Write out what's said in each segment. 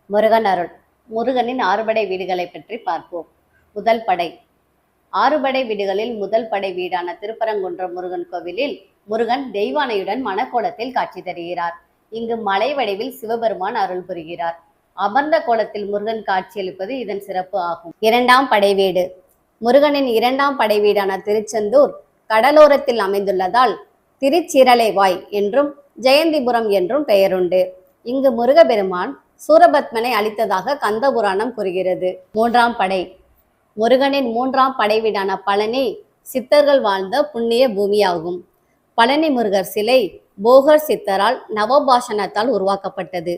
முருகன் அருள். முருகனின் ஆறுபடை வீடுகளை பற்றி பார்ப்போம். முதல் படை. ஆறுபடை வீடுகளில் முதல் படை வீடான திருப்பரங்குன்றம் முருகன் கோவிலில் முருகன் தெய்வானையுடன் மணக்கோலத்தில் காட்சி தருகிறார். இங்கு மலை வடிவில் சிவபெருமான் அருள் புரிகிறார். அமர்ந்த கோலத்தில் முருகன் காட்சியளிப்பது இதன் சிறப்பு ஆகும். இரண்டாம் படை வீடு. முருகனின் இரண்டாம் படை வீடான திருச்செந்தூர் கடலோரத்தில் அமைந்துள்ளதால் திருச்சிரலைவாய் என்றும் ஜெயந்திபுரம் என்றும் பெயருண்டு. இங்கு முருகபெருமான் சூரபத்மனை அளித்ததாக கந்த புராணம் கூறுகிறது. மூன்றாம் படை. முருகனின் மூன்றாம் படை வீடான பழனி சித்தர்கள் வாழ்ந்த புண்ணிய பூமியாகும். பழனி முருகர் சிலை போகர் சித்தரால் நவபாஷணத்தால் உருவாக்கப்பட்டது.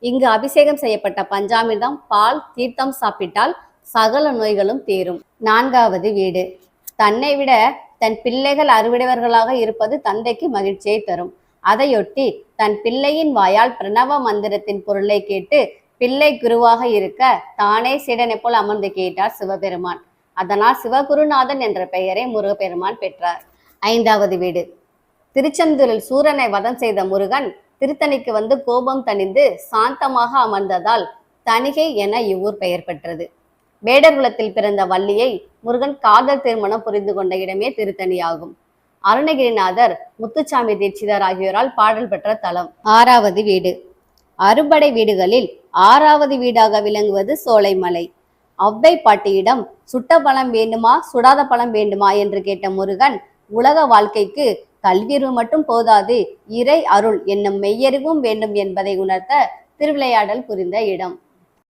இங்கு அபிஷேகம் செய்யப்பட்ட பஞ்சாமிர்தம் பால் தீர்த்தம் சாப்பிட்டால் சகல நோய்களும் தீரும். நான்காவது வீடு. தன்னை விட தன் பிள்ளைகள் அறிவுடையவர்களாக இருப்பது தந்தைக்கு மகிழ்ச்சியை தரும். அதையொட்டி தன் பிள்ளையின் வாயால் பிரணவ மந்திரத்தின் பொருளை கேட்டு பிள்ளை குருவாக இருக்க தானே சீடனை போல் அமர்ந்து கேட்டார் சிவபெருமான். அதனால் சிவகுருநாதன் என்ற பெயரை முருகப்பெருமான் பெற்றார். ஐந்தாவது வீடு. திருச்செந்தூரில் சூரனை வதம் செய்த முருகன் திருத்தணிக்கு வந்து கோபம் தணிந்து சாந்தமாக அமர்ந்ததால் தணிகை என இவ்வூர் பெயர் பெற்றது. வேடர் குலத்தில் பிறந்த வள்ளியை முருகன் காதல் திருமணம் புரிந்து கொண்ட இடமே திருத்தணியாகும். அருணகிரிநாதர் முத்துசாமி தீட்சிதர் ஆகியோரால் பாடல் பெற்ற தலம். ஆறாவது வீடு. அறுபடை வீடுகளில் ஆறாவது வீடாக விளங்குவது சோலைமலை. அவ்வை பாட்டியிடம் சுட்ட பழம் வேண்டுமா சுடாத பழம் வேண்டுமா என்று கேட்ட முருகன் உலக வாழ்க்கைக்கு கல்வியறிவு மட்டும் போதாது, இறை அருள் என்னும் மெய்யறிவும் வேண்டும் என்பதை உணர்த்த திருவிளையாடல் புரிந்த இடம்.